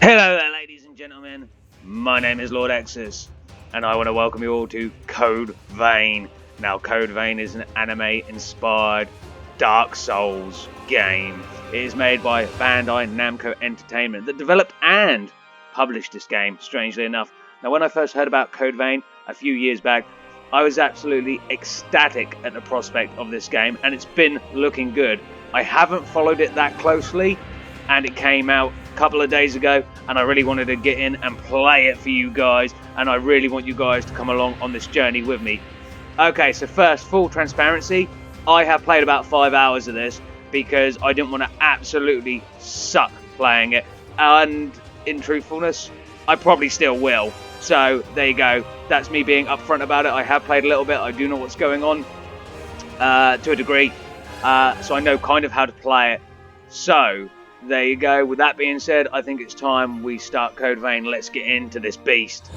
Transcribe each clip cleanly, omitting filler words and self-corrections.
Hello there, ladies and gentlemen. My name is Lord Exsus, and I want to welcome you all to Code Vein. Now, Code Vein is an anime-inspired Dark Souls game. It is made by Bandai Namco Entertainment that developed and published this game, strangely enough. Now, when I first heard about Code Vein a few years back, I was absolutely ecstatic at the prospect of this game, and it's been looking good. I haven't followed it that closely, and it came out a couple of days ago, and I really wanted to get in and play it for you guys, and I really want you guys to come along on this journey with me. Okay, so first, full transparency, I have played about 5 hours of this because I didn't want to absolutely suck playing it, and in truthfulness, I probably still will. So there you go, that's me being upfront about it. I have played a little bit, I do know what's going on to a degree, so I know kind of how to play it. So there you go. With that being said, I think it's time we start Code Vein. Let's get into this beast.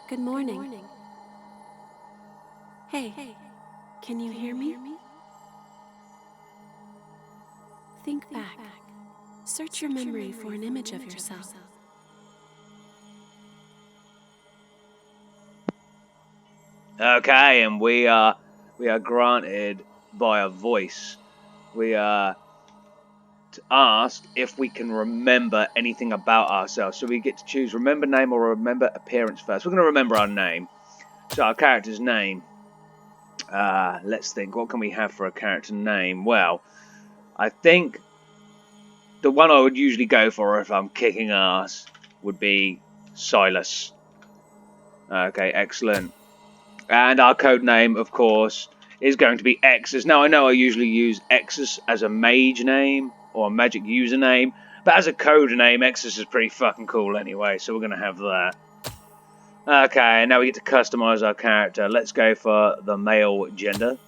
Good morning. Hey, can you hear me? Think back. Search your memory for an image of yourself. Okay, and we are granted by a voice. We are asked if we can remember anything about ourselves. So we get to choose remember name or remember appearance first. We're going to remember our name. So our character's name. Let's think. What can we have for a character name? Well, I think the one I would usually go for if I'm kicking ass would be Silas. Okay, excellent. And our code name, of course, is going to be Exsus. Now, I know I usually use Exsus as a mage name or a magic username, but as a code name, Exsus is pretty fucking cool anyway, so we're going to have that. Okay, now we get to customize our character. Let's go for the male gender.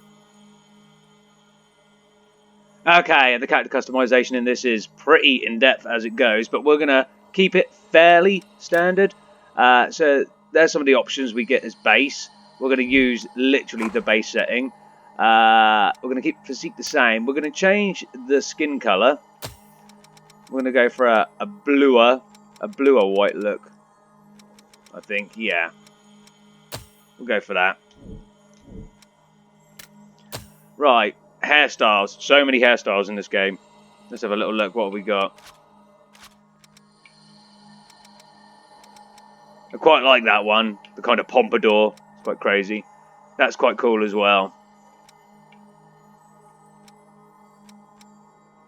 Okay, the character customization in this is pretty in-depth as it goes, but we're going to keep it fairly standard. So there's some of the options we get as base. We're going to use literally the base setting. We're going to keep physique the same. We're going to change the skin color. We're going to go for a bluer white look. I think, yeah. We'll go for that. Right, hairstyles. So many hairstyles in this game. Let's have a little look. What have we got? I quite like that one. The kind of pompadour. It's quite crazy. That's quite cool as well.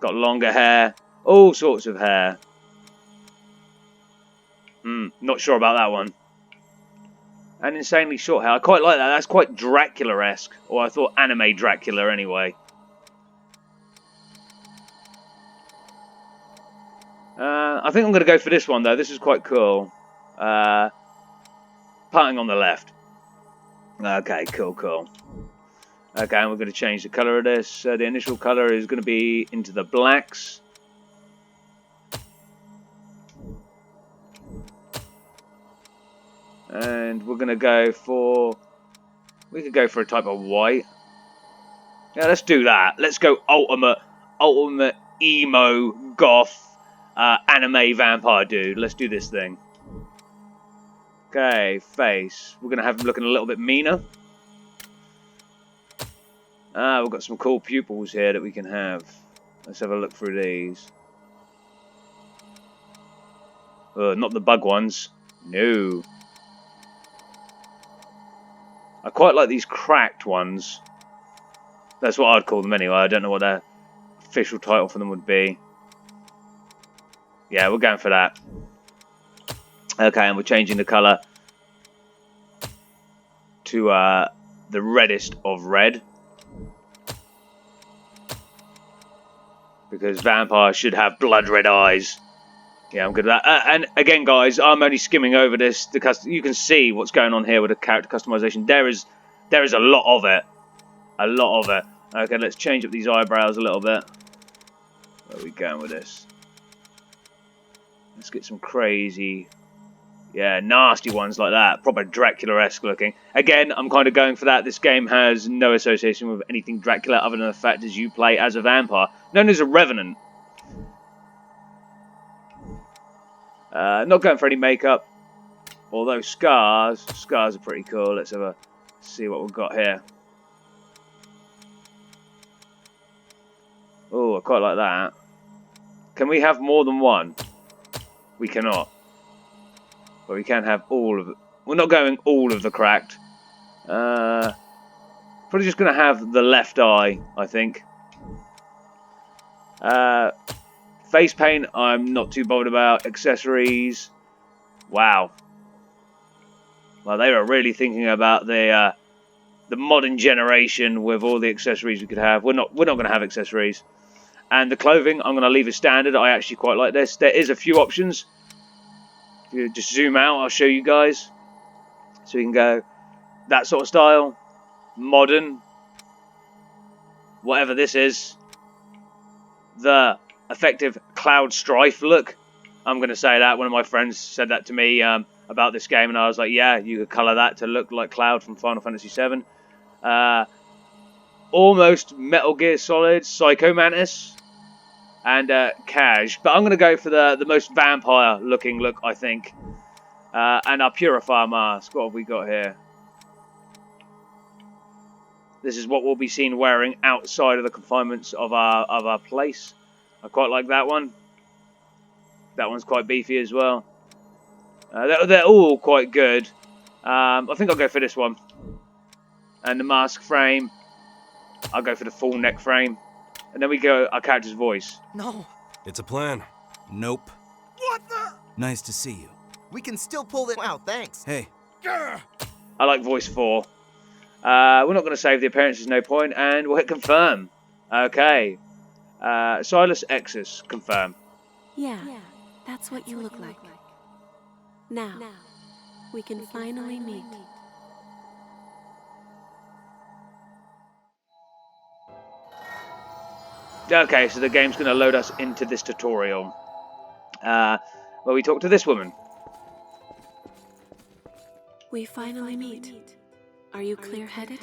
Got longer hair. All sorts of hair. Not sure about that one. And insanely short hair. I quite like that. That's quite Dracula-esque. Or I thought anime Dracula anyway. I think I'm going to go for this one, though. This is quite cool. Parting on the left. Okay, cool. Okay, and we're going to change the colour of this. The initial colour is going to be into the blacks. And we're going to go for... We could go for a type of white. Yeah, let's do that. Let's go ultimate emo, goth, anime vampire dude. Let's do this thing. Okay, face. We're going to have him looking a little bit meaner. We've got some cool pupils here that we can have. Let's have a look through these. Not the bug ones. No. I quite like these cracked ones. That's what I'd call them anyway. I don't know what their official title for them would be. Yeah, we're going for that. Okay, and we're changing the colour to the reddest of red. Because vampires should have blood red eyes. Yeah, I'm good at that. And again, guys, I'm only skimming over this. You can see what's going on here with the character customization. There is a lot of it. A lot of it. Okay, let's change up these eyebrows a little bit. Where are we going with this? Let's get some crazy Yeah, nasty ones like that. Proper Dracula-esque looking. Again, I'm kind of going for that. This game has no association with anything Dracula other than the fact that you play as a vampire, known as a revenant. Not going for any makeup. Although scars are pretty cool. Let's have a see what we've got here. Oh, I quite like that. Can we have more than one? We cannot. But we can have all of it. We're not going all of the cracked. Probably just going to have the left eye, I think. Face paint, I'm not too bothered about. Accessories. Wow. Well, they were really thinking about the modern generation with all the accessories we could have. We're not going to have accessories. And the clothing, I'm going to leave as standard. I actually quite like this. There is a few options. If you just zoom out, I'll show you guys. So you can go that sort of style, modern, whatever this is, the effective Cloud Strife look. I'm going to say that. One of my friends said that to me about this game, and I was like, yeah, you could colour that to look like Cloud from Final Fantasy VII. Almost Metal Gear Solid, Psycho Mantis, and Cash. But I'm going to go for the most vampire-looking look, I think. And our Purifier mask. What have we got here? This is what we'll be seen wearing outside of the confinements of our place. I quite like that one. That one's quite beefy as well. They're all quite good. I think I'll go for this one. And the mask frame, I'll go for the full neck frame. And then we go our character's voice. No. It's a plan. Nope. What the? Nice to see you. We can still pull it out, thanks. Hey. I like voice 4. We're not going to save the appearance, there's no point. And we'll hit confirm. Okay. Silas Exsus, confirm. Yeah, that's what you look like. Now, we can finally meet. Okay, so the game's going to load us into this tutorial. Where we talk to this woman. We finally meet. Are you clear-headed?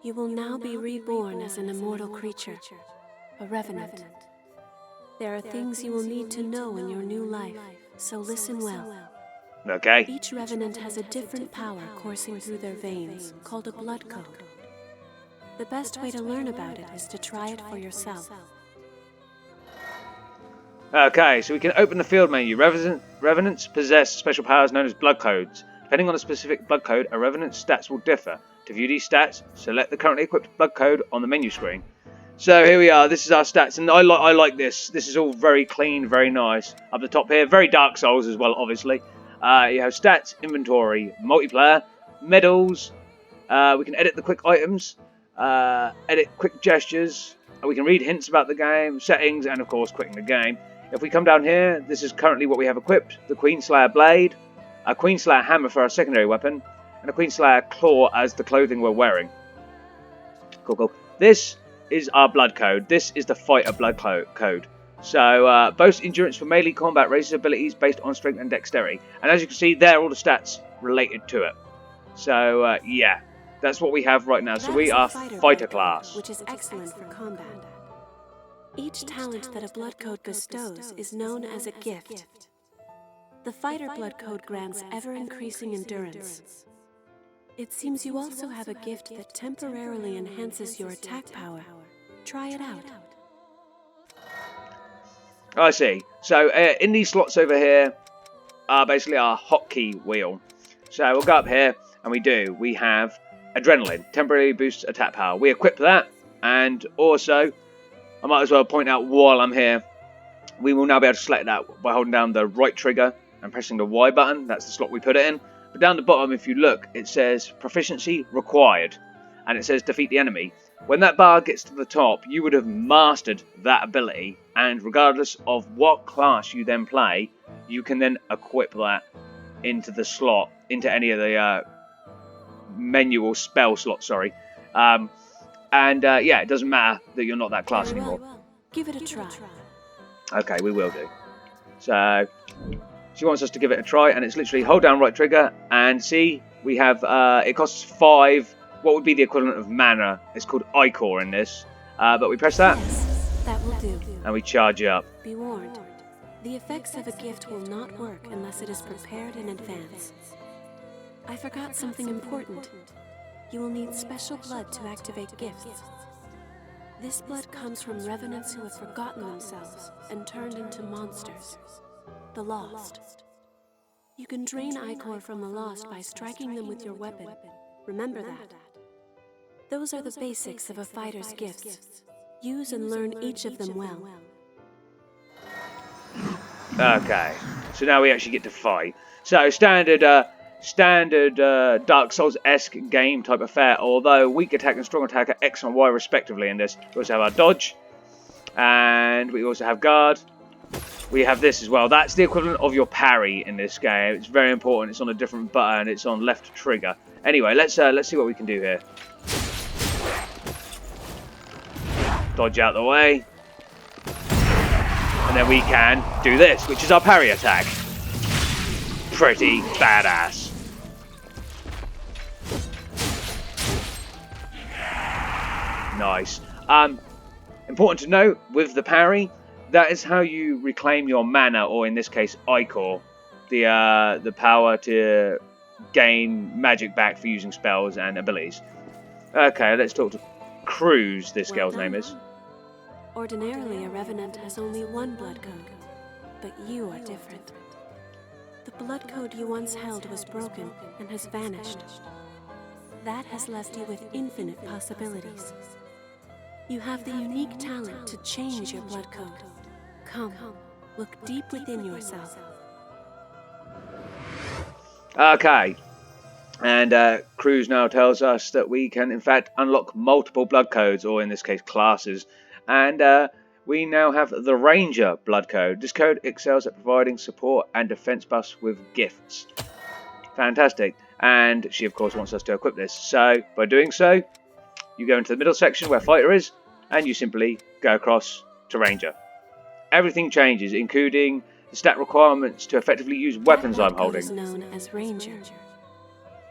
You will now be reborn as an immortal creature, a revenant. There are things you will need to know in your new life, so listen well. Okay. Each revenant has a different power coursing through their veins, called a blood code. The best way to learn about it is to try it for yourself. Okay, so we can open the field menu. Revenants possess special powers known as blood codes. Depending on a specific blood code, a revenant's stats will differ. To view these stats, select the currently equipped blood code on the menu screen. So here we are, this is our stats, and I like this. This is all very clean, very nice. Up the top here, very Dark Souls as well, obviously. You have stats, inventory, multiplayer, medals. We can edit the quick items, edit quick gestures. We can read hints about the game, settings, and of course, quitting the game. If we come down here, this is currently what we have equipped. The Queenslayer Blade, a Queenslayer Hammer for our secondary weapon, and a Queenslayer Claw as the clothing we're wearing. Cool. This is our blood code. This is the fighter blood code. So, boasts endurance for melee combat, raises abilities based on strength and dexterity. And as you can see, there are all the stats related to it. So, yeah, that's what we have right now. So we are fighter class. Which is excellent for combat. Each talent that a blood code bestows is known as a gift. The fighter blood code grants ever-increasing endurance. It seems you also have a gift that temporarily enhances your attack power. Try it out. I see. So in these slots over here are basically our hotkey wheel. So we'll go up here and we have Adrenaline, temporarily boosts attack power. We equip that, and also I might as well point out while I'm here, we will now be able to select that by holding down the right trigger and pressing the Y button. That's the slot we put it in. But down the bottom, if you look, it says proficiency required, and it says defeat the enemy. When that bar gets to the top, you would have mastered that ability, and regardless of what class you then play, you can then equip that into the slot, into any of the menu or spell slots, sorry. Yeah, it doesn't matter that you're not that class anymore. Give it a try. Okay, we will do. So she wants us to give it a try, and it's literally hold down right trigger, and see, we have, it costs 5, what would be the equivalent of mana. It's called Ichor in this, but we press that, Yes, that will do. and we charge it up. Be warned. The effects of a gift will not work unless it is prepared in advance. I forgot something important. You will need special blood to activate gifts. This blood comes from revenants who have forgotten themselves and turned into monsters. The Lost. You can drain Ichor from the Lost by striking them with your weapon. Remember that. Those are the basics of a fighter's gifts. Use and learn each of them well. Okay, so now we actually get to fight. So standard Dark Souls-esque game type affair, although weak attack and strong attack are X and Y respectively in this. We also have our dodge, and we also have guard. We have this as well. That's the equivalent of your parry in this game. It's very important. It's on a different button. It's on left trigger. Anyway, let's see what we can do here. Dodge out the way. And then we can do this, which is our parry attack. Pretty badass. Nice. Important to note, with the parry, that is how you reclaim your mana, or in this case, Ichor. The power to gain magic back for using spells and abilities. Okay, let's talk to Cruz, this girl's name is. Ordinarily, a revenant has only one blood code, but you are different. The blood code you once held was broken and has vanished. That has left you with infinite possibilities. You have the unique talent to change your blood code. Come, look deep within yourself. Okay. And Cruz now tells us that we can, in fact, unlock multiple blood codes, or in this case, classes. And we now have the Ranger blood code. This code excels at providing support and defense buffs with gifts. Fantastic. And she, of course, wants us to equip this. So, by doing so, you go into the middle section where Fighter is, and you simply go across to Ranger. Everything changes, including the stat requirements to effectively use weapons I'm holding. That is known as Ranger.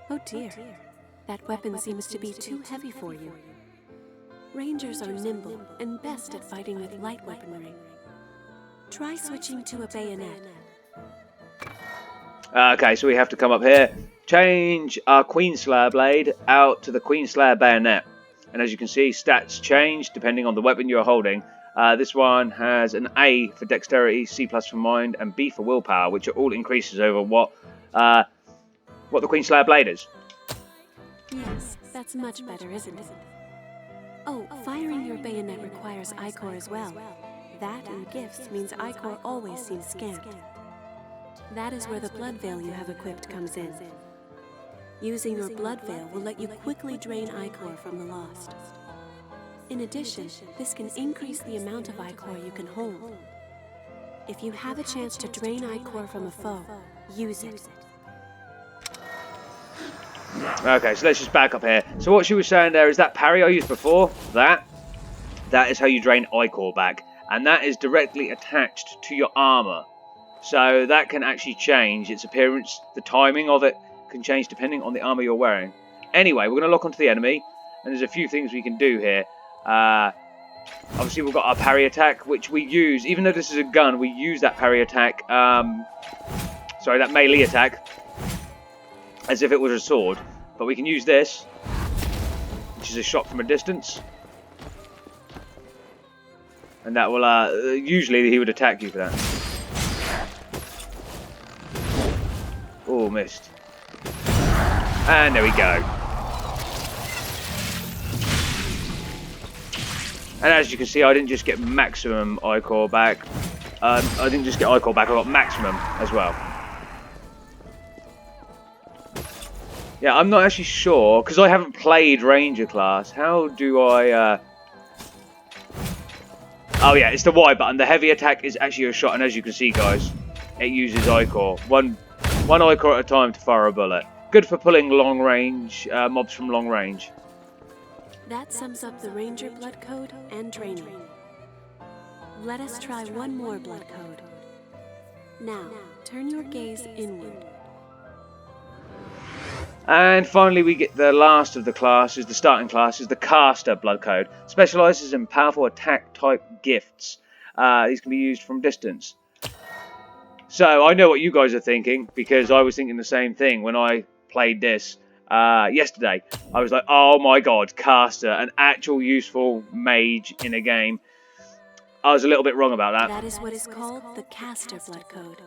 Oh dear, that weapon seems to be too heavy for you. Rangers are nimble and best at fighting with light weaponry. Try switching to a bayonet. Okay, so we have to come up here, change our Queenslayer blade out to the Queenslayer bayonet. And as you can see, stats change depending on the weapon you're holding. This one has an A for dexterity, C+ for mind, and B for willpower, which are all increases over what the Queenslayer blade is. Yes, that's much better, isn't it? Oh, firing your bayonet requires Ichor as well. That and gifts means Ichor always seems scant. That is where the blood veil you have equipped comes in. Using your blood veil will let you quickly drain Ichor from the Lost. In addition, this can increase the amount of Ichor you can hold. If you have a chance to drain Ichor from a foe, use it. Okay, so let's just back up here. So what she was saying there is that parry I used before, that is how you drain Ichor back. And that is directly attached to your armor. So that can actually change its appearance. The timing of it can change depending on the armor you're wearing. Anyway, we're going to lock onto the enemy. And there's a few things we can do here. Obviously we've got our parry attack, which we use, even though this is a gun, we use that parry attack, that melee attack, as if it was a sword. But we can use this, which is a shot from a distance. And that will, usually he would attack you for that. Oh, missed. And there we go. And as you can see, I didn't just get maximum Ichor back. I didn't just get Ichor back, I got maximum as well. Yeah, I'm not actually sure, because I haven't played Ranger class. How do I... Oh yeah, it's the Y button. The heavy attack is actually a shot, and as you can see, guys, it uses Ichor. One Ichor at a time to fire a bullet. Good for pulling long range, mobs from long range. That sums up the Ranger blood code and draining. Let us try one more blood code. Now, turn your gaze inward. And finally, we get the last of the classes, the starting class, is the Caster Blood Code. Specialises in powerful attack type gifts. These can be used from distance. So, I know what you guys are thinking, because I was thinking the same thing when I played this yesterday. I was like, oh my god, Caster, an actual useful mage in a game. I was a little bit wrong about that. That is what is called the Caster Blood Code.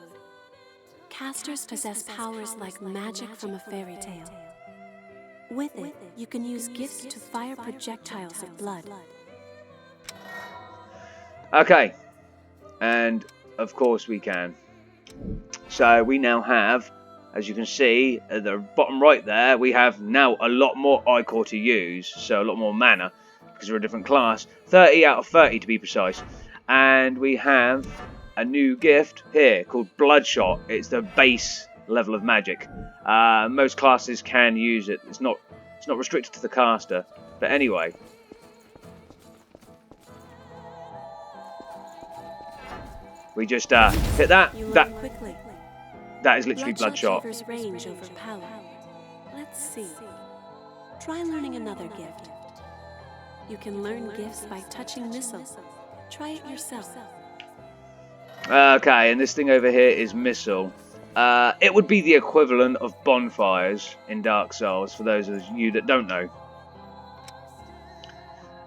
Casters possess powers like magic from a fairy tale. With it, you can use gifts to fire projectiles of blood. Okay, and of course we can. So we now have, as you can see at the bottom right there, we have now a lot more ichor to use, so a lot more mana, because we're a different class. 30 out of 30 to be precise. And we have a new gift here called Bloodshot. It's the base level of magic. Most classes can use it. It's not restricted to the caster. But anyway, we just hit that. That is literally Bloodshot. Favors range over power. Let's see. Try learning another gift. You can learn gifts by touching missiles. Try it yourself. Okay, and this thing over here is Missile. It would be the equivalent of bonfires in Dark Souls, for those of you that don't know.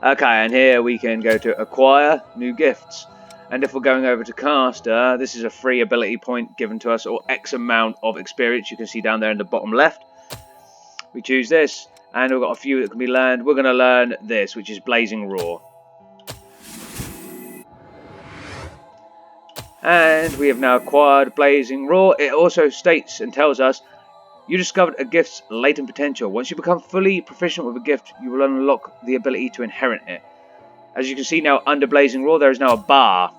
Okay, and here we can go to Acquire New Gifts. And if we're going over to Caster, this is a free ability point given to us, or X amount of experience. You can see down there in the bottom left. We choose this, and we've got a few that can be learned. We're going to learn this, which is Blazing Roar. And we have now acquired Blazing Roar. It also states and tells us, you discovered a gift's latent potential. Once you become fully proficient with a gift, you will unlock the ability to inherit it. As you can see now, under Blazing Roar, there is now a bar.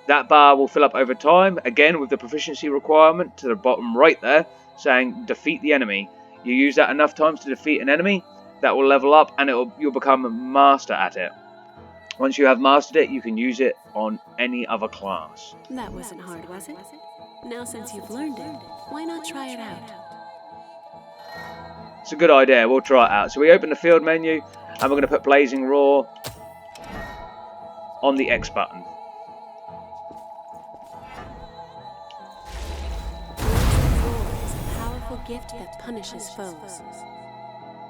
That bar will fill up over time, again with the proficiency requirement to the bottom right there, saying defeat the enemy. You use that enough times to defeat an enemy, that will level up and you'll become a master at it. Once you have mastered it, you can use it on any other class. That wasn't hard, was it? Now since you've learned it, why not try it out? It's a good idea, we'll try it out. So we open the field menu, and we're going to put Blazing Roar on the X button. Blazing Roar is a powerful gift that punishes foes.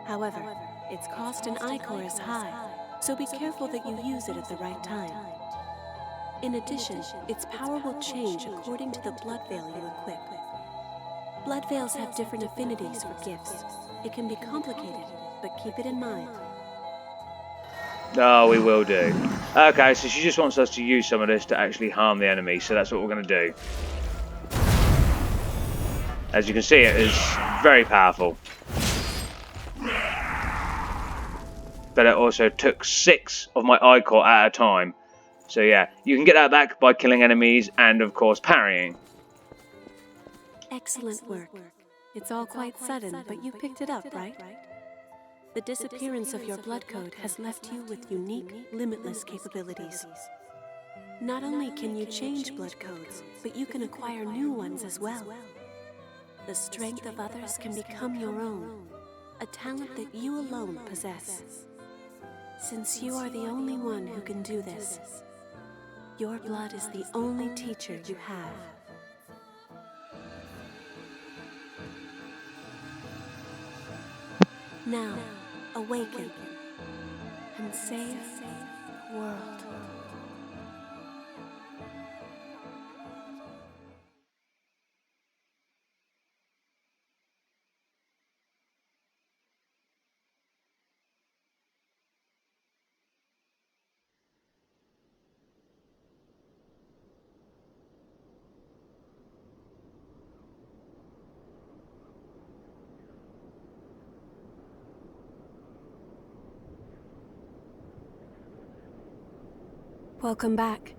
However, its cost in ichor is high, so be careful that you use it at the right time. In addition, its power will change according to the blood veil you equip. Blood veils have different affinities for gifts. It can be complicated, but keep it in mind. Oh, we will do. Okay, so she just wants us to use some of this to actually harm the enemy, so that's what we're going to do. As you can see, it is very powerful. But it also took 6 of my ichor at a time. So yeah, you can get that back by killing enemies and, of course, parrying. Excellent work. It's all quite sudden, but you picked it up, right? The disappearance of your blood code has left you with unique, limitless capabilities. Not only can you change blood codes, but you can acquire new ones as well. The strength of others can become your own, a talent that you alone possess. Since you are the only one who can do this, your blood is the only teacher you have. Now, awaken and save the world. Welcome back.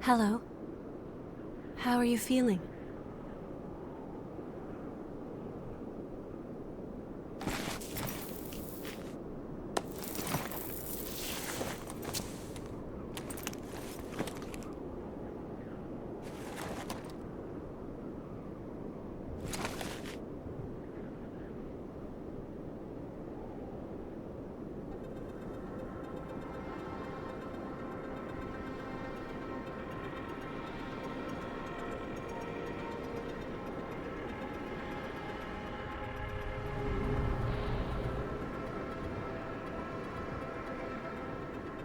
Hello. How are you feeling?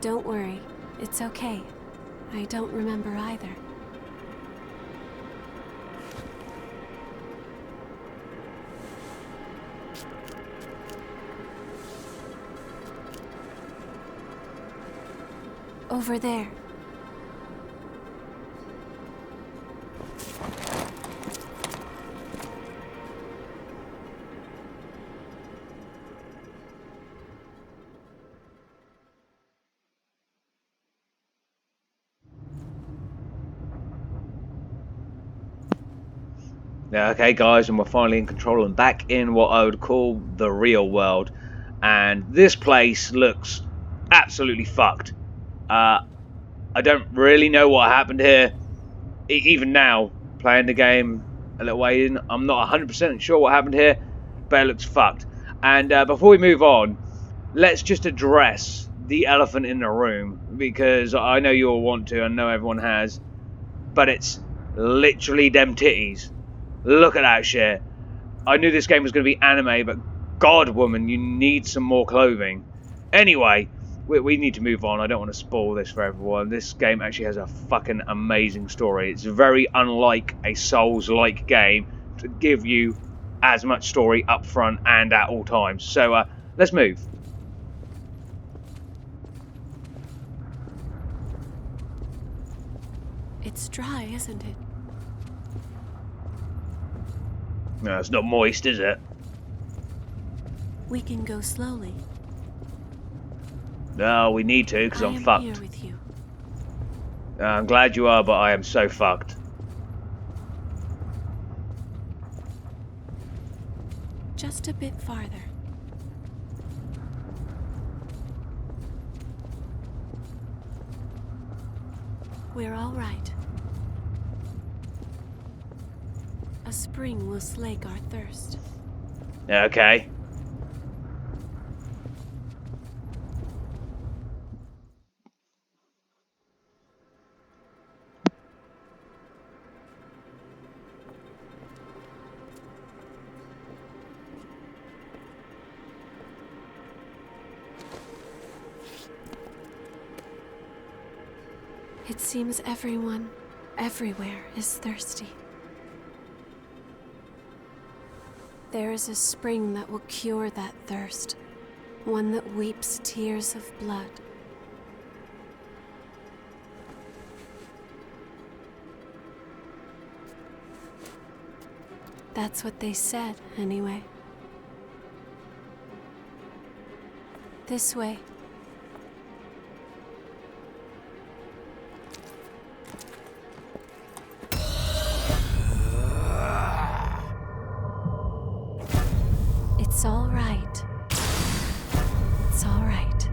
Don't worry, it's okay. I don't remember either. Over there. Yeah, okay, guys, and we're finally in control and back in what I would call the real world. And this place looks absolutely fucked. I don't really know what happened here. Even now, playing the game a little way in, I'm not 100% sure what happened here, but it looks fucked. And before we move on, let's just address the elephant in the room, because I know you all want to, I know everyone has, but it's literally them titties. Look at that shit. I knew this game was going to be anime, but God, woman, you need some more clothing. Anyway, we need to move on. I don't want to spoil this for everyone. This game actually has a fucking amazing story. It's very unlike a Souls-like game to give you as much story up front and at all times. So, let's move. It's dry, isn't it? No, it's not moist, is it? We can go slowly. No, we need to, because I'm I am fucked. here with you. I'm glad you are, but I am so fucked. Just a bit farther. We're all right. A spring will slake our thirst. Okay. It seems everyone, everywhere, is thirsty. There is a spring that will cure that thirst, one that weeps tears of blood. That's what they said, anyway. This way. It's all right. It's all right.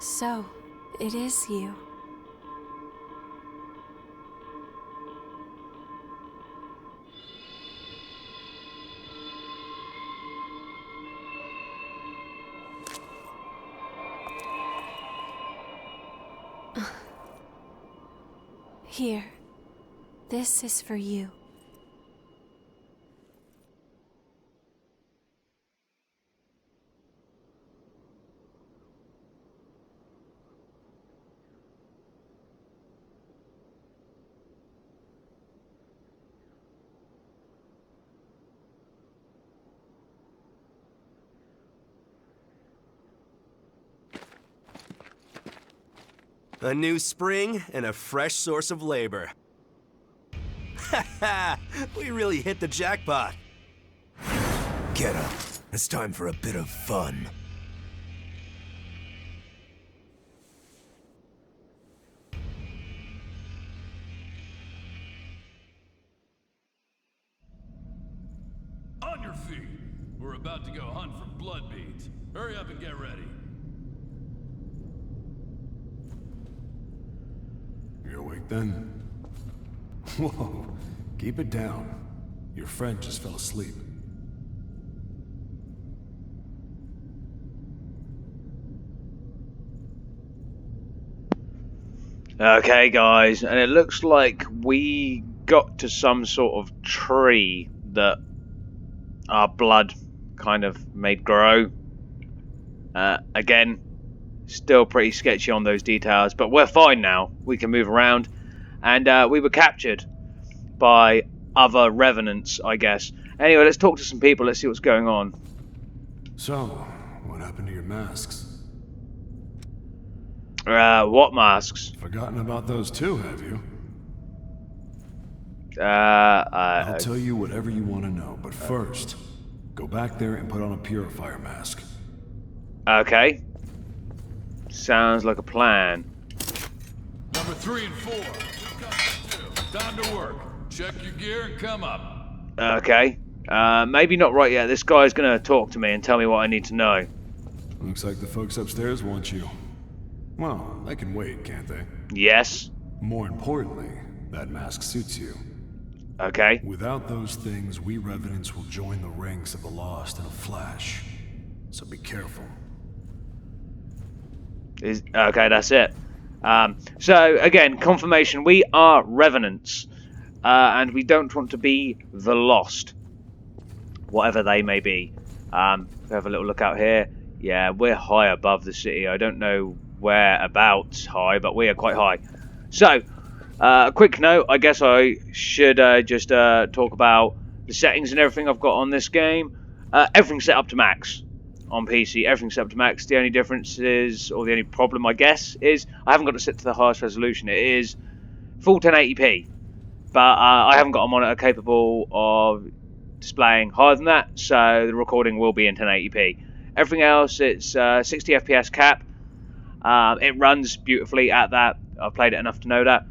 So, it is you. Here. This is for you. A new spring and a fresh source of labor. Ha ha! We really hit the jackpot. Get up. It's time for a bit of fun. We're about to go hunt for blood beads. Hurry up and get ready. You awake then? Whoa, keep it down. Your friend just fell asleep. Okay, guys, and it looks like we got to some sort of tree that our blood kind of made grow. Again, still pretty sketchy on those details, but we're fine now. We can move around, and we were captured by other revenants, I guess. Anyway, let's talk to some people. Let's see what's going on. So, what happened to your masks? What masks? Forgotten about those too, have you? I'll tell you whatever you want to know, but first, go back there and put on a purifier mask. Okay. Sounds like a plan. Number 3 and 4. Two comes to 2. Time to work. Check your gear and come up. Okay. Maybe not right yet. This guy's gonna talk to me and tell me what I need to know. Looks like the folks upstairs want you. Well, they can wait, can't they? Yes. More importantly, that mask suits you. Okay. Without those things, we revenants will join the ranks of the lost in a flash. So be careful. Okay, that's it. So, again, confirmation. We are revenants. And we don't want to be the lost. Whatever they may be. We have a little look out here. Yeah, we're high above the city. I don't know whereabouts high, but we are quite high. So, a quick note. I guess I should just talk about the settings and everything I've got on this game. Everything's set up to max on PC. Everything's set up to max. The only difference is, or the only problem, I guess, is I haven't got it set to the highest resolution. It is full 1080p. But I haven't got a monitor capable of displaying higher than that, so the recording will be in 1080p. Everything else, it's 60 FPS cap. It runs beautifully at that. I've played it enough to know that.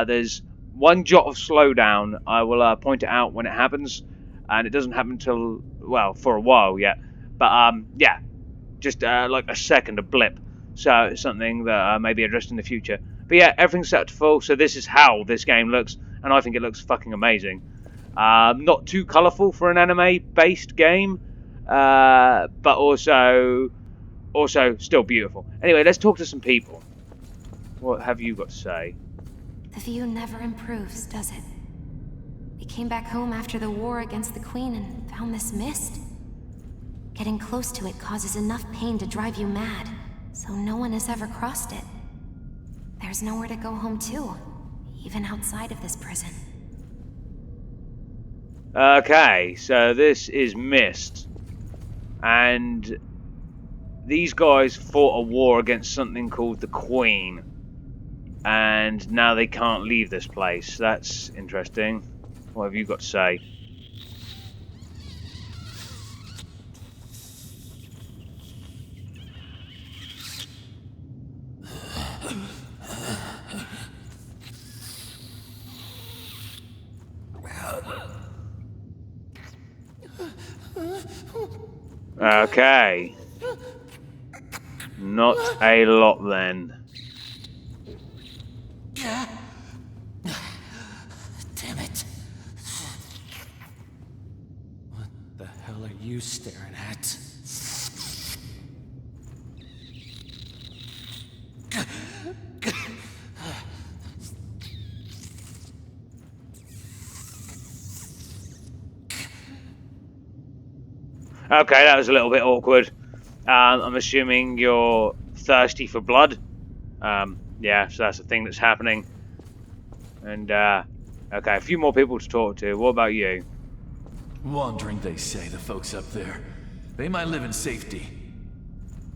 There's one jot of slowdown. I will point it out when it happens, and it doesn't happen until, well, for a while yet. But yeah, just like a second, a blip. So it's something that may be addressed in the future. But yeah, everything's set to full, so this is how this game looks, and I think it looks fucking amazing. Not too colourful for an anime-based game, but also still beautiful. Anyway, let's talk to some people. What have you got to say? The view never improves, does it? We came back home after the war against the Queen and found this mist. Getting close to it causes enough pain to drive you mad, so no one has ever crossed it. There's nowhere to go home to, even outside of this prison. Okay, so this is Mist. And these guys fought a war against something called the Queen. And now they can't leave this place. That's interesting. What have you got to say? Okay. Not a lot then. Damn it. What the hell are you staring at? Okay, that was a little bit awkward. I'm assuming you're thirsty for blood. Yeah, so that's the thing that's happening. And, okay, a few more people to talk to. What about you? Wandering, they say, the folks up there. They might live in safety.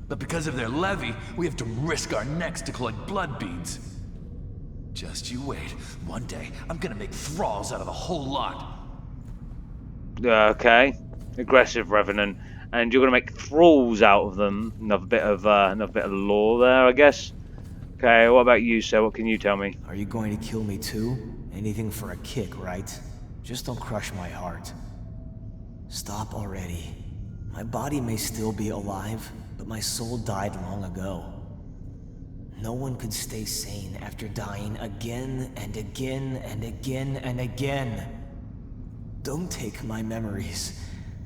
But because of their levy, we have to risk our necks to collect blood beads. Just you wait. One day, I'm gonna make thralls out of the whole lot. Okay. Aggressive revenant. And you're gonna make thralls out of them. Another bit of lore there, I guess. Okay, what about you, sir? What can you tell me? Are you going to kill me too? Anything for a kick, right? Just don't crush my heart. Stop already. My body may still be alive, but my soul died long ago. No one could stay sane after dying again and again and again and again. Don't take my memories,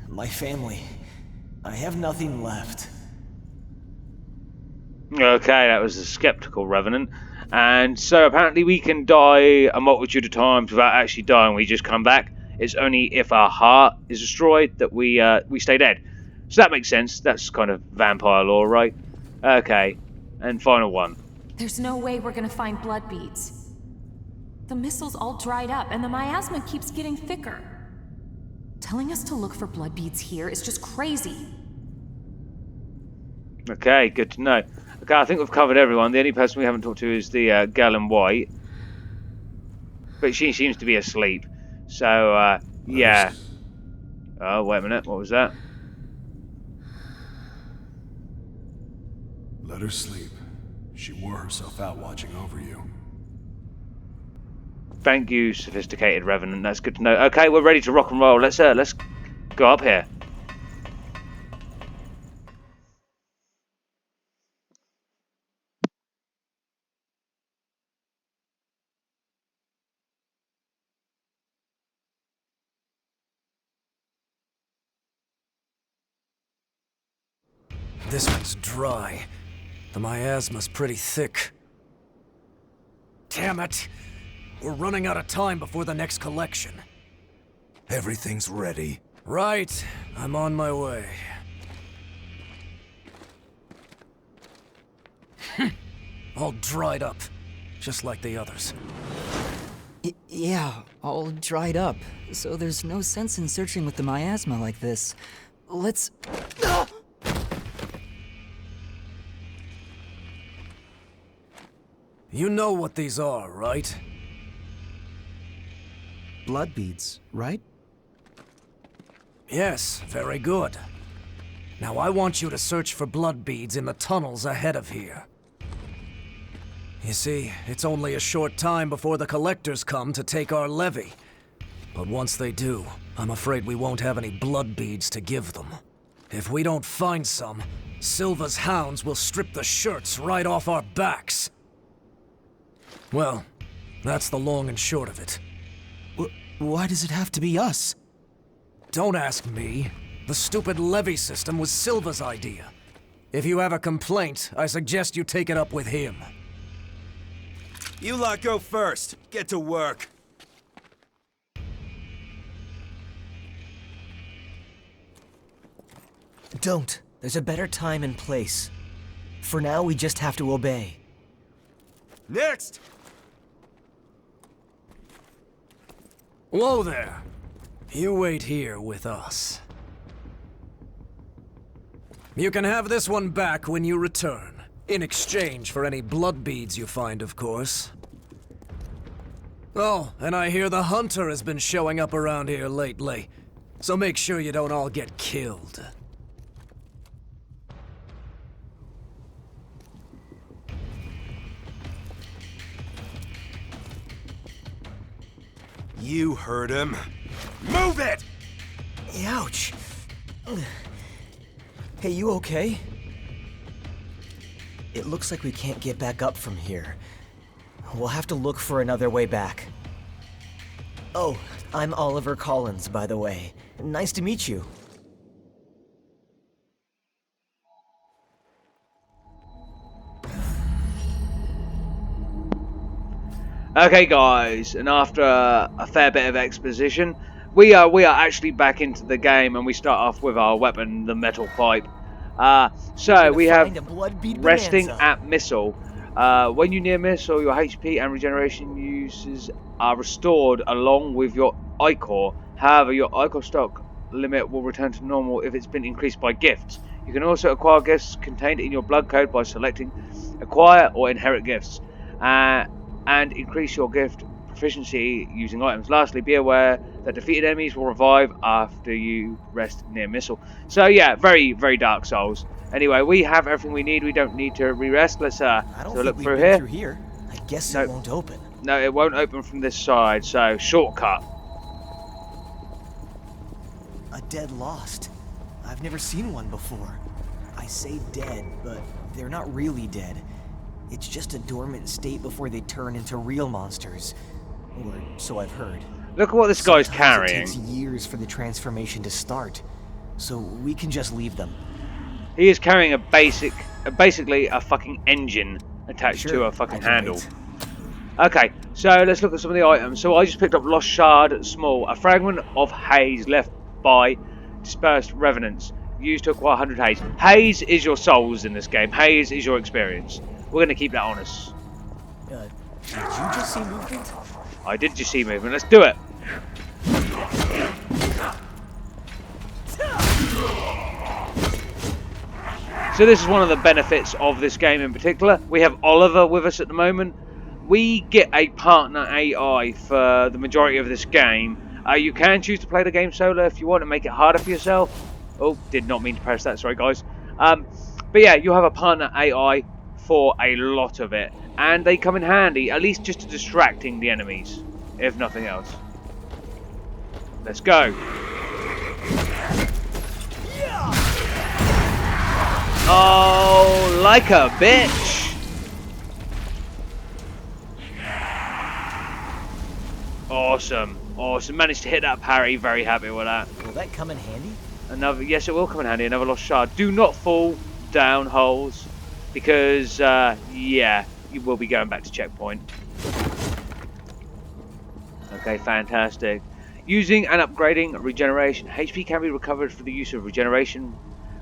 my family. I have nothing left. Okay, that was the skeptical Revenant. And so apparently we can die a multitude of times without actually dying. We just come back. It's only if our heart is destroyed that we stay dead. So that makes sense. That's kind of vampire lore, right? Okay, and final one. There's no way we're gonna find blood beads. The missile's all dried up, and the miasma keeps getting thicker. Telling us to look for blood beads here is just crazy. Okay, good to know. Okay, I think we've covered everyone. The only person we haven't talked to is the gal in white. But she seems to be asleep. So, yeah. Oh, wait a minute. What was that? Let her sleep. She wore herself out watching over you. Thank you, sophisticated Revenant. That's good to know. Okay, we're ready to rock and roll. Let's go up here. This one's dry. The miasma's pretty thick. Damn it! We're running out of time before the next collection. Everything's ready. Right. I'm on my way. All dried up. Just like the others. Yeah, all dried up. So there's no sense in searching with the miasma like this. Let's... You know what these are, right? Blood beads, right? Yes, very good. Now I want you to search for blood beads in the tunnels ahead of here. You see, it's only a short time before the collectors come to take our levy. But once they do, I'm afraid we won't have any blood beads to give them. If we don't find some, Silva's hounds will strip the shirts right off our backs. Well, that's the long and short of it. Why does it have to be us? Don't ask me. The stupid levy system was Silva's idea. If you have a complaint, I suggest you take it up with him. You lot go first. Get to work. Don't. There's a better time and place. For now, we just have to obey. Next! Whoa there. You wait here with us. You can have this one back when you return. In exchange for any blood beads you find, of course. Oh, and I hear the hunter has been showing up around here lately. So make sure you don't all get killed. You heard him. Move it! Ouch. Hey, you okay? It looks like we can't get back up from here. We'll have to look for another way back. Oh, I'm Oliver Collins, by the way. Nice to meet you. Okay, guys, and after a fair bit of exposition, we are actually back into the game, and we start off with our weapon, the metal pipe. So we have resting at missile. When you near missile, your HP and regeneration uses are restored along with your Ichor. However, your Ichor stock limit will return to normal if it's been increased by gifts. You can also acquire gifts contained in your blood code by selecting acquire or inherit gifts. And increase your gift proficiency using items. Lastly, be aware that defeated enemies will revive after you rest near missile. So yeah, very, very Dark Souls. Anyway, we have everything we need. We don't need to re-rest. Let's look through here. I guess it won't open. No, it won't open from this side. So shortcut. A dead lost. I've never seen one before. I say dead, but they're not really dead. It's just a dormant state before they turn into real monsters. Or so I've heard. Look at what this guy's Sometimes carrying. It takes years for the transformation to start, so we can just leave them. He is carrying basically a fucking engine attached to a fucking handle. Wait. Okay, so let's look at some of the items. So I just picked up Lost Shard Small, a fragment of haze left by dispersed revenants, used to acquire 100 haze. Haze is your souls in this game. Haze is your experience. We're going to keep that on us. Did you just see movement? I did just see movement. Let's do it. So this is one of the benefits of this game in particular. We have Oliver with us at the moment. We get a partner AI for the majority of this game. You can choose to play the game solo if you want to make it harder for yourself. Oh, did not mean to press that, sorry guys. But yeah, you have a partner AI for a lot of it. And they come in handy, at least just to distracting the enemies, if nothing else. Let's go. Oh, like a bitch. Awesome, awesome. Managed to hit that parry. Very happy with that. Will that come in handy? Another, yes, it will come in handy. Another lost shard. Do not fall down holes, because yeah, you will be going back to checkpoint. Okay, fantastic. Using and upgrading regeneration. HP can be recovered for the use of regeneration.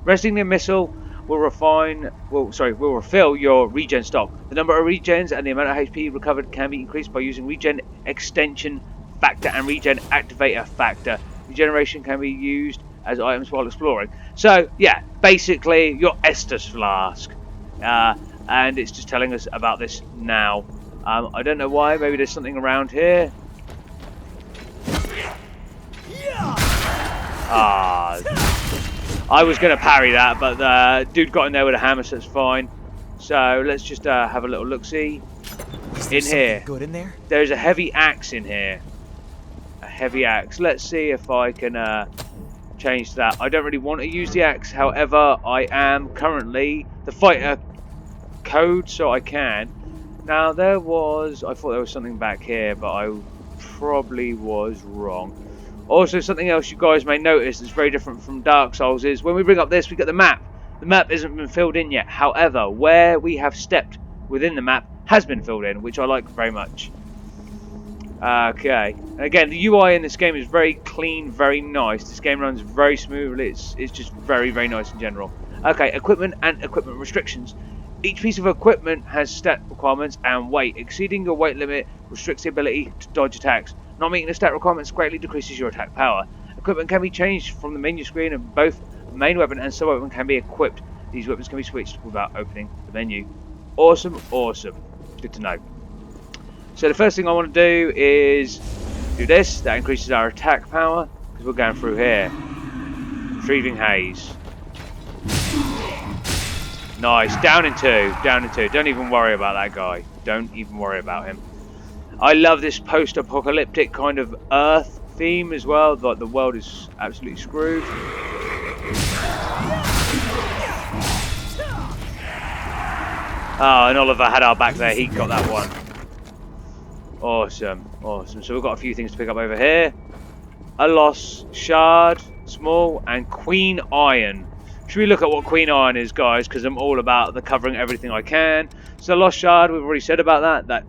Resting the missile will refill your regen stock. The number of regens and the amount of HP recovered can be increased by using regen extension factor and regen activator factor. Regeneration can be used as items while exploring. So yeah, basically your Estus flask, and it's just telling us about this now. I don't know why. Maybe there's something around here. I was going to parry that, but the dude got in there with a hammer, so it's fine. So let's just have a little look-see. In here. Good in there? There's a heavy axe in here. A heavy axe. Let's see if I can change that. I don't really want to use the axe. However, I am currently the fighter code, so I can. Now, I thought there was something back here, but I probably was wrong. Also, something else you guys may notice that's very different from Dark Souls is when we bring up this, we get the map. The map isn't been filled in yet. However, where we have stepped within the map has been filled in, which I like very much. Okay. Again, the UI in this game is very clean, very nice. This game runs very smoothly. It's just very, very nice in general. Okay, equipment and equipment restrictions. Each piece of equipment has stat requirements and weight. Exceeding your weight limit restricts the ability to dodge attacks. Not meeting the stat requirements greatly decreases your attack power. Equipment can be changed from the menu screen, and both main weapon and sub weapon can be equipped. These weapons can be switched without opening the menu. Awesome, awesome. Good to know. So the first thing I want to do is do this. That increases our attack power, because we're going through here. Retrieving haze. Nice. Down in two. Down in two. Don't even worry about that guy. Don't even worry about him. I love this post-apocalyptic kind of Earth theme as well. Like the world is absolutely screwed. Oh, and Oliver had our back there. He got that one. Awesome. Awesome. So we've got a few things to pick up over here. A lost shard, small, and Queen Iron. Should we look at what Queen Iron is, guys? Because I'm all about the covering everything I can. So the lost shard, we've already said about that.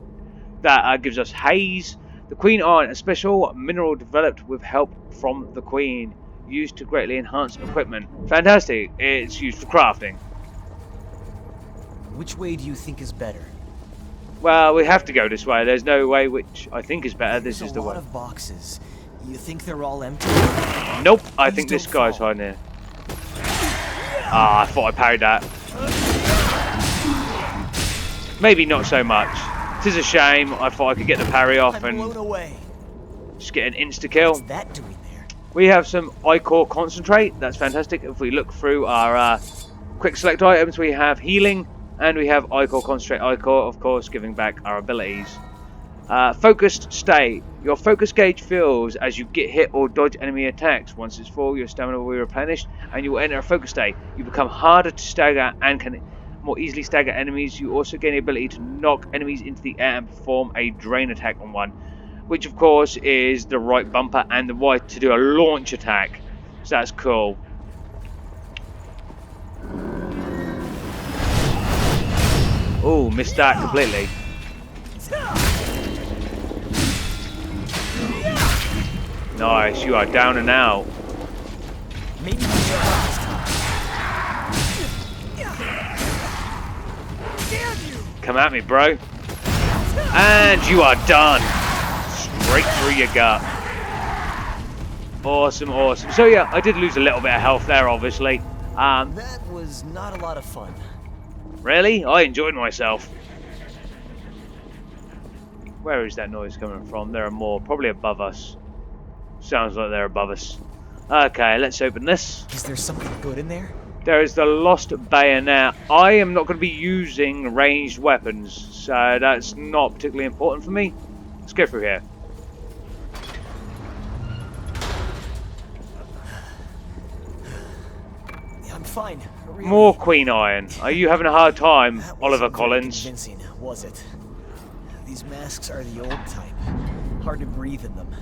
That gives us haze. The Queen Iron, a special mineral developed with help from the Queen, used to greatly enhance equipment. Fantastic. It's used for crafting. Which way do you think is better? Well, we have to go this way. There's no way which I think is better. This is the way. There's a lot of boxes. You think they're all empty? Nope. I think this guy's hiding here. Ah, I thought I parried that. Maybe not so much. It is a shame. I thought I could get the parry off and just get an insta-kill. What's that doing there? We have some Ichor Concentrate. That's fantastic. If we look through our quick select items, we have healing and we have Ichor Concentrate. Ichor, of course, giving back our abilities. Focused Stay. Your focus gauge fills as you get hit or dodge enemy attacks. Once it's full, your stamina will be replenished and you will enter a focus state. You become harder to stagger and can more easily stagger enemies. You also gain the ability to knock enemies into the air and perform a drain attack on one, which of course is the right bumper and the right to do a launch attack. So that's cool. Oh, missed that completely. Nice, you are down and out. Maybe we should help this time. Come at me, bro. And you are done. Straight through your gut. Awesome, awesome. So yeah, I did lose a little bit of health there, obviously. That was not a lot of fun. Really? I enjoyed myself. Where is that noise coming from? There are more. Probably above us. Sounds like they're above us. Okay, let's open this. Is there something good in there? There is the Lost Bayonet. I am not going to be using ranged weapons, so that's not particularly important for me. Let's go through here. I'm fine. Really. More Queen Iron. Are you having a hard time, Oliver Collins? Convincing, was it? These masks are the old type. Hard to breathe in them.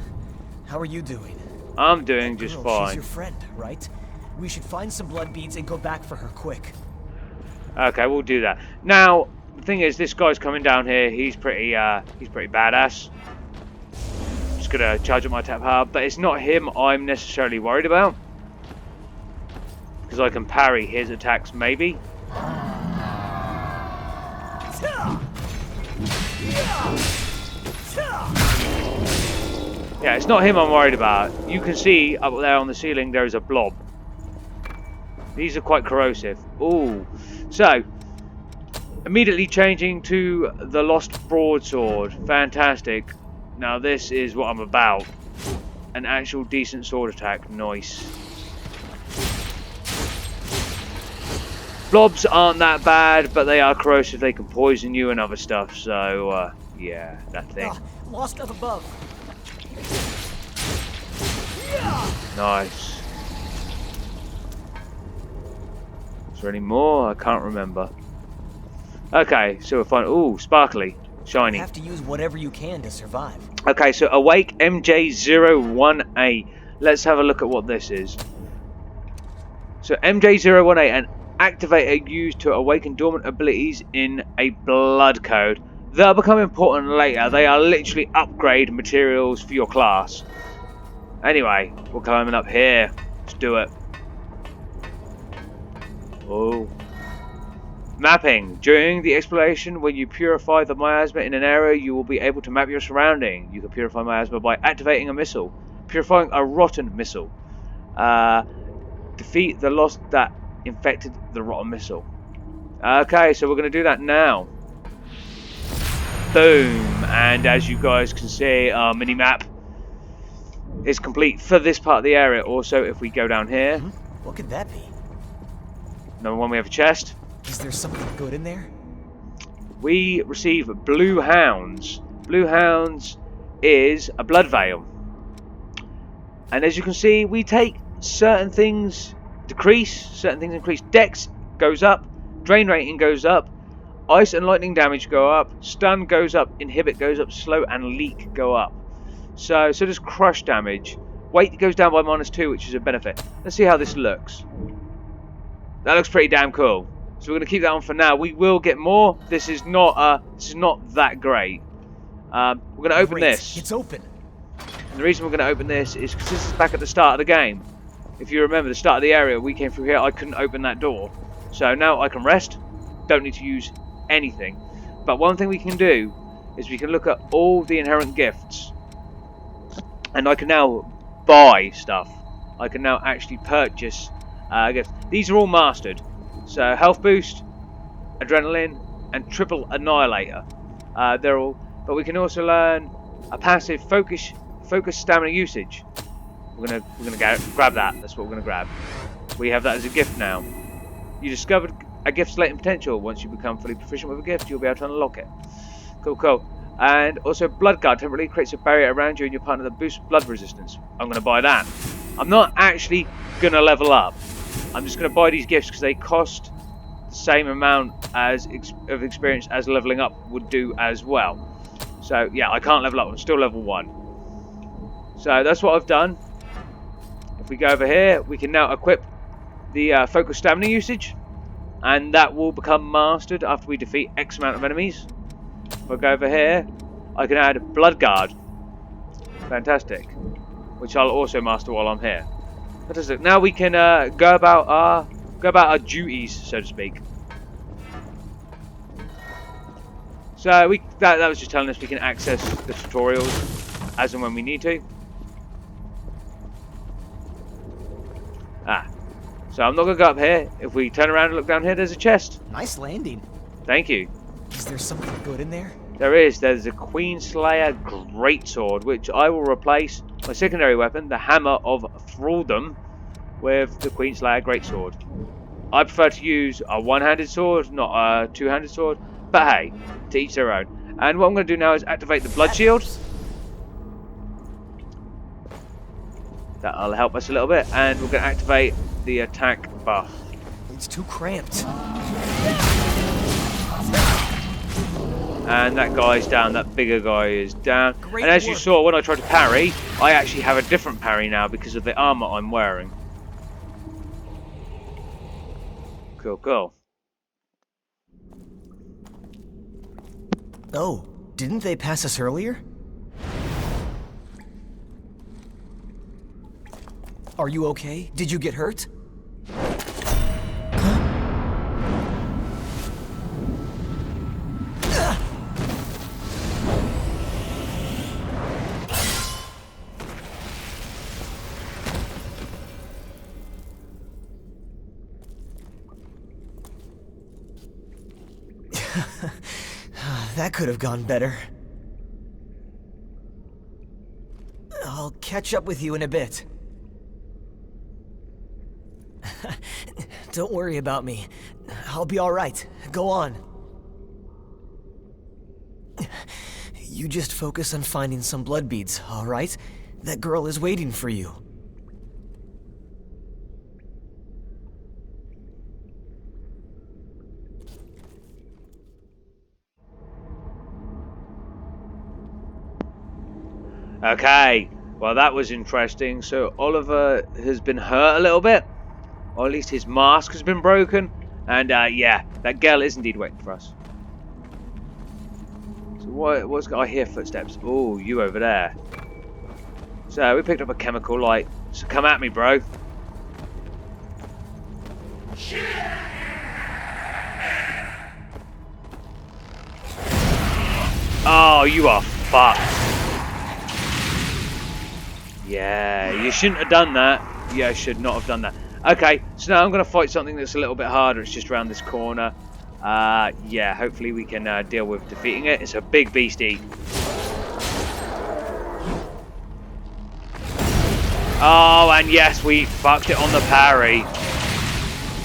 How are you doing? I'm doing just fine. She's your friend, right? We should find some blood beads and go back for her quick. Okay, we'll do that. Now, the thing is, this guy's coming down here. He's pretty badass. Just gonna charge up my tap hard, but it's not him I'm necessarily worried about, because I can parry his attacks, maybe. Yeah, it's not him I'm worried about. You can see up there on the ceiling there is a blob. These are quite corrosive. Ooh. So, immediately changing to the Lost Broadsword. Fantastic. Now this is what I'm about. An actual decent sword attack. Nice. Blobs aren't that bad, but they are corrosive. They can poison you and other stuff. So, yeah, that thing. Lost up above. Nice. Is there any more? I can't remember. Okay, so we'll find. Ooh, sparkly, shiny. You have to use whatever you can to survive. Okay, so awake MJ01A. Let's have a look at what this is. So MJ01A, an activator used to awaken dormant abilities in a blood code. They'll become important later. They are literally upgrade materials for your class. Anyway, we're climbing up here. Let's do it. Oh. Mapping. During the exploration, when you purify the miasma in an area, you will be able to map your surrounding. You can purify miasma by activating a missile. Purifying a rotten missile. Defeat the lost that infected the rotten missile. Okay, so we're going to do that now. Boom. And as you guys can see, our mini-map is complete for this part of the area. Also, if we go down here... What could that be? Number one, we have a chest. Is there something good in there? We receive Blue Hounds. Blue Hounds is a blood veil. And as you can see, we take certain things decrease, certain things increase. Dex goes up, drain rating goes up, ice and lightning damage go up, stun goes up, inhibit goes up, slow and leak go up. So does crush damage. Weight goes down by -2, which is a benefit. Let's see how this looks. That looks pretty damn cool. So we're going to keep that on for now. We will get more. This is not that great. We're going to open this. It's open. And the reason we're going to open this is because this is back at the start of the game. If you remember the start of the area, we came through here. I couldn't open that door. So now I can rest. Don't need to use anything. But one thing we can do is we can look at all the inherent gifts. And I can now buy stuff. I can now actually purchase gifts. These are all mastered. So health boost, adrenaline, and triple annihilator. They're all. But we can also learn a passive focus stamina usage. We're gonna grab that. That's what we're gonna grab. We have that as a gift now. You discovered a gift's latent potential. Once you become fully proficient with a gift, you'll be able to unlock it. Cool, cool. And also Blood Guard temporarily creates a barrier around you and your partner that boosts blood resistance. I'm going to buy that. I'm not actually going to level up. I'm just going to buy these gifts because they cost the same amount of experience as leveling up would do as well. So yeah, I can't level up. I'm still level 1. So that's what I've done. If we go over here, we can now equip the focus stamina usage. And that will become mastered after we defeat X amount of enemies. If I go over here, I can add Blood Guard. Fantastic. Which I'll also master while I'm here. Fantastic. Now we can go about our duties, so to speak. So that was just telling us we can access the tutorials as and when we need to. So I'm not going to go up here. If we turn around and look down here, there's a chest. Nice landing. Thank you. Is there something good in there? There is. There's a Queenslayer Greatsword, which I will replace my secondary weapon, the Hammer of Thraldom, with the Queenslayer Greatsword. I prefer to use a one-handed sword, not a two-handed sword. But hey, to each their own. And what I'm going to do now is activate the Blood Shield. That'll help us a little bit. And we're going to activate the attack buff. It's too cramped. And that guy's down, that bigger guy is down. Great and as you work. saw when I tried to parry, I actually have a different parry now because of the armor I'm wearing. Cool, cool. Oh, didn't they pass us earlier? Are you okay? Did you get hurt? That could have gone better. I'll catch up with you in a bit. Don't worry about me. I'll be all right. Go on. You just focus on finding some blood beads, all right? That girl is waiting for you. Okay, well that was interesting. So Oliver has been hurt a little bit. Or at least his mask has been broken. And yeah, that girl is indeed waiting for us. So what's got? I hear footsteps. Oh, you over there. So we picked up a chemical light. So come at me, bro. Oh, you are fucked. Yeah, you shouldn't have done that. Yeah, I should not have done that. Okay, so now I'm going to fight something that's a little bit harder. It's just around this corner. Yeah, hopefully we can deal with defeating it. It's a big beastie. Oh, and yes, we fucked it on the parry.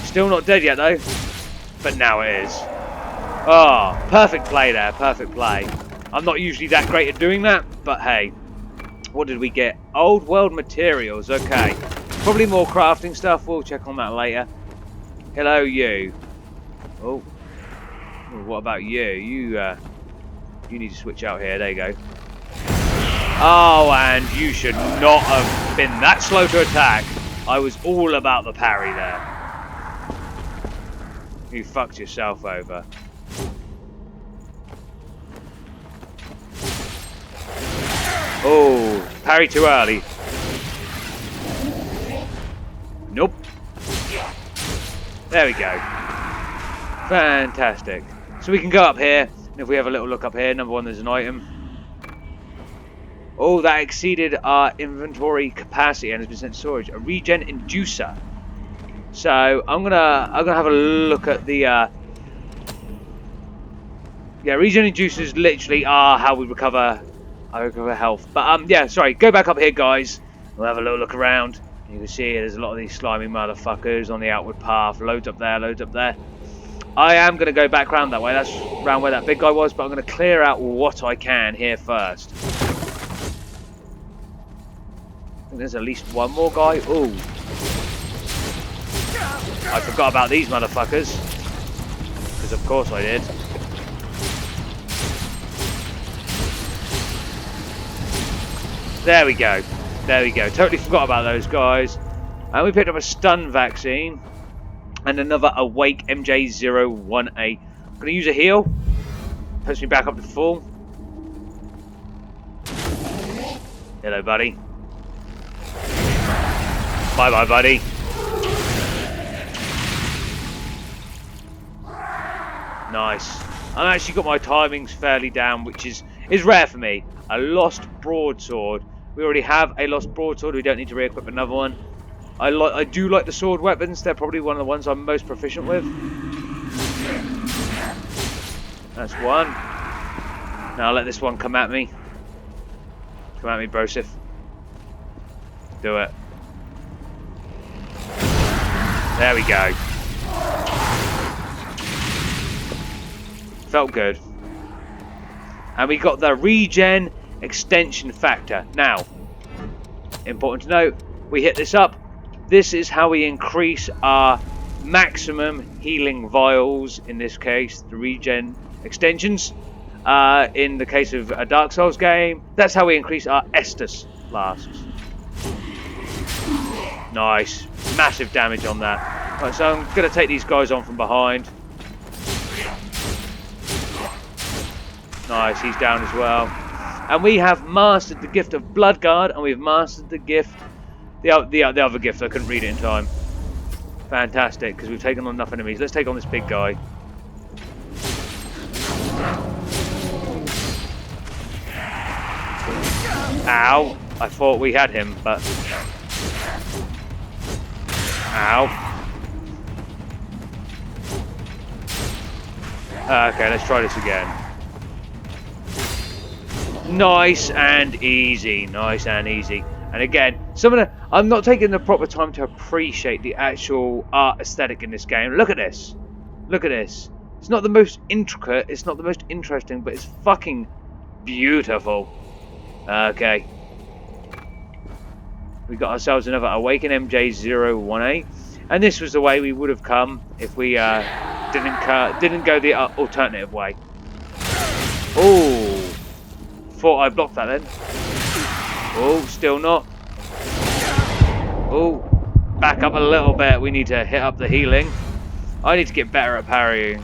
Still not dead yet, though. But now it is. Oh, perfect play there. Perfect play. I'm not usually that great at doing that, but hey. What did we get? Old world materials. Okay. Probably more crafting stuff. We'll check on that later. Hello, you. Oh. What about you? You need to switch out here. There you go. Oh, and you should not have been that slow to attack. I was all about the parry there. You fucked yourself over. Oh, parry too early. Nope. There we go. Fantastic. So we can go up here. And if we have a little look up here, number one, there's an item. Oh, that exceeded our inventory capacity and has been sent to storage. A regen inducer. So I'm gonna have a look at the. Yeah, regen inducers literally are how we recover. I recover health. But yeah, sorry. Go back up here, guys. We'll have a little look around. You can see there's a lot of these slimy motherfuckers on the outward path. Loads up there, loads up there. I am going to go back round that way. That's round where that big guy was, but I'm going to clear out what I can here first. I think there's at least one more guy. Ooh. I forgot about these motherfuckers. Because of course I did. There we go. There we go. Totally forgot about those guys. And we picked up a stun vaccine. And another Awake MJ-01A. I'm going to use a heal. Puts me back up to full. Hello, buddy. Bye-bye, buddy. Nice. I've actually got my timings fairly down, which is rare for me. A lost broadsword. We already have a lost broadsword. We don't need to re-equip another one. I do like the sword weapons. They're probably one of the ones I'm most proficient with. That's one. Now I'll let this one come at me. Come at me, Brosif. Do it. There we go. Felt good. And we got the regen extension factor. Now, important to note, we hit this up. This is how we increase our maximum healing vials, in this case, the regen extensions. In the case of a Dark Souls game, that's how we increase our Estus flasks. Nice. Massive damage on that. Right, so I'm going to take these guys on from behind. Nice, he's down as well. And we have mastered the gift of Bloodguard, and we've mastered the gift... The other gift, I couldn't read it in time. Fantastic, because we've taken on enough enemies. Let's take on this big guy. Ow. I thought we had him, but... Ow. Okay, let's try this again. Nice and easy. Nice and easy. And again, I'm not taking the proper time to appreciate the actual art aesthetic in this game. Look at this. Look at this. It's not the most intricate, it's not the most interesting, but it's fucking beautiful. Okay. We got ourselves another Awaken MJ-01A. And this was the way we would have come if we didn't go the alternative way. Oh. Thought I blocked that then. Oh, still not. Oh, back up a little bit. We need to hit up the healing. I need to get better at parrying.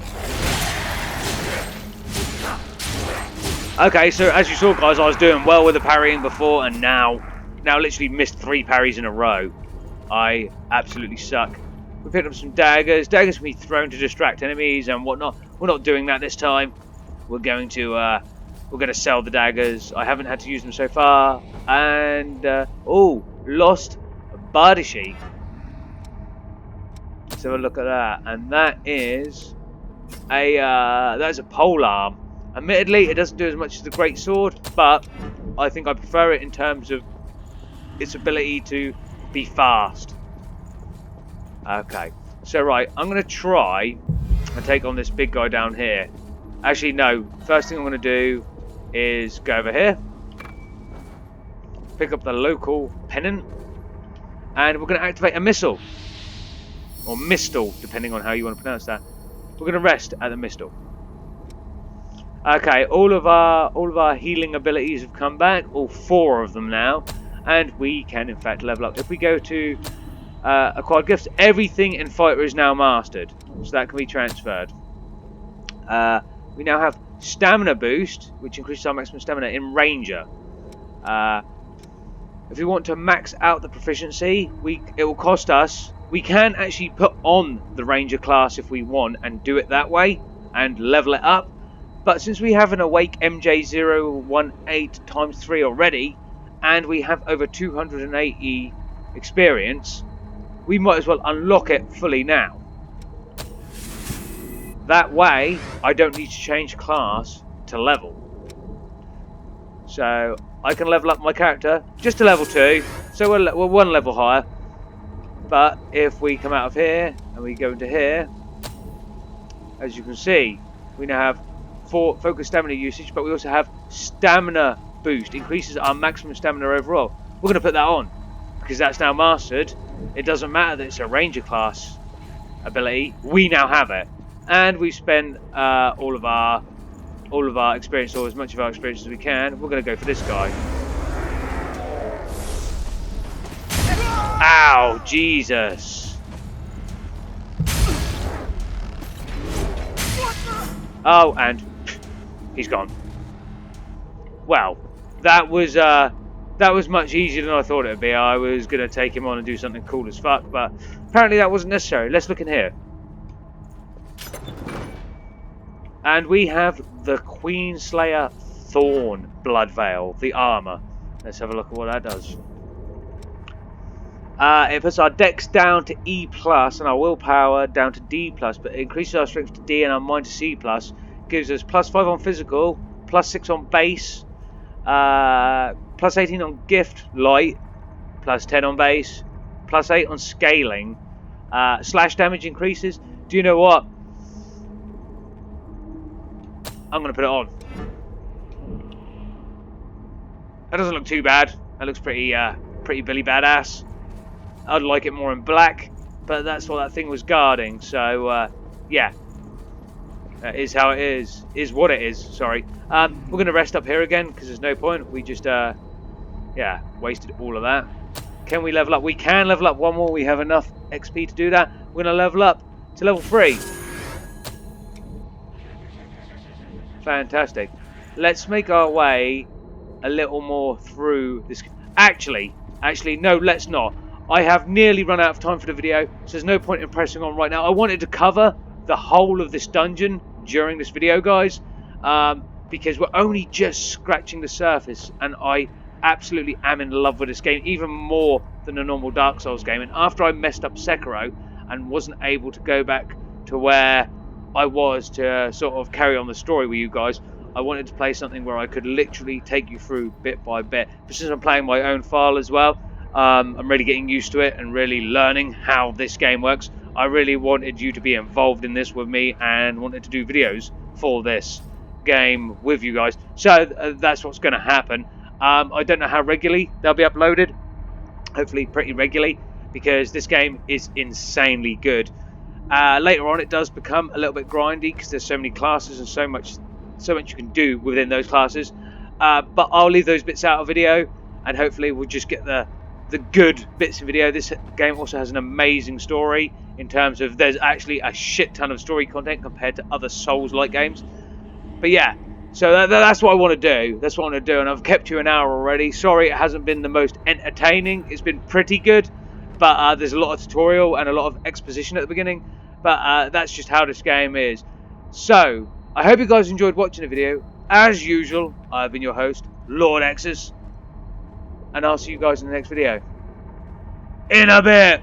Okay, so as you saw, guys, I was doing well with the parrying before, and now literally missed 3 parries in a row. I absolutely suck. We picked up some daggers. Daggers can be thrown to distract enemies and whatnot. We're not doing that this time. We're going to sell the daggers. I haven't had to use them so far. And oh, lost Bardishi. Let's have a look at that. And that is that's a pole arm. Admittedly, it doesn't do as much as the great sword, but I think I prefer it in terms of its ability to be fast. Okay, so right, I'm going to try and take on this big guy down here. Actually, no. First thing I'm going to do is go over here, pick up the local pennant, and we're going to activate a missile, or mistle, depending on how you want to pronounce that. We're going to rest at the mistle. Okay, all of our healing abilities have come back, all 4 of them now, and we can in fact level up. If we go to acquired gifts, everything in fighter is now mastered, so that can be transferred. We now have stamina boost, which increases our maximum stamina in ranger. If we want to max out the proficiency, it will cost us. We can actually put on the ranger class if we want and do it that way and level it up. But since we have an Awake MJ-018 times 3 already, and we have over 280 experience, we might as well unlock it fully now. That way, I don't need to change class to level. So, I can level up my character just to level 2, so we're 1 level higher. But if we come out of here, and we go into here, as you can see, we now have 4 focus stamina usage, but we also have stamina boost, increases our maximum stamina overall. We're going to put that on because that's now mastered. It doesn't matter that it's a ranger class ability, we now have it, and we spend all of our experience, or as much of our experience as we can. We're going to go for this guy. Ow, Jesus. Oh, and he's gone. Well, that was much easier than I thought it would be. I was going to take him on and do something cool as fuck, but apparently that wasn't necessary. Let's look in here. And we have the Queenslayer Thorn Blood Veil, the armor. Let's have a look at what that does. It puts our dex down to E+, and our willpower down to D+, but it increases our strength to D and our mind to C+. Gives us +5 on physical, +6 on base, +18 on gift light, +10 on base, +8 on scaling. Slash damage increases. Do you know what? I'm going to put it on. That doesn't look too bad. That looks pretty Billy badass. I'd like it more in black, but that's what that thing was guarding. So yeah, that is how it is. Is what it is. Sorry. We're going to rest up here again because there's no point. We just yeah, wasted all of that. Can we level up? We can level up one more. We have enough XP to do that. We're going to level up to level 3. Fantastic. Let's make our way a little more through this. Actually, no, let's not. I have nearly run out of time for the video, so there's no point in pressing on right now. I wanted to cover the whole of this dungeon during this video, guys, because we're only just scratching the surface, and I absolutely am in love with this game, even more than a normal Dark Souls game. And after I messed up Sekiro and wasn't able to go back to where I was to sort of carry on the story with you guys, I wanted to play something where I could literally take you through bit by bit. But since I'm playing my own file as well, I'm really getting used to it and really learning how this game works. I really wanted you to be involved in this with me and wanted to do videos for this game with you guys. So that's what's going to happen. I don't know how regularly they'll be uploaded. Hopefully pretty regularly, because this game is insanely good. Later on it does become a little bit grindy because there's so many classes and so much you can do within those classes. But I'll leave those bits out of video, and hopefully we'll just get the good bits of video. This game also has an amazing story in terms of there's actually a shit ton of story content compared to other Souls-like games. But yeah, so that's what I want to do. That's what I want to do, and I've kept you an hour already. Sorry it hasn't been the most entertaining. It's been pretty good, but there's a lot of tutorial and a lot of exposition at the beginning. But that's just how this game is. So I hope you guys enjoyed watching the video. As usual, I've been your host, Lord Exsus, and I'll see you guys in the next video. In a bit!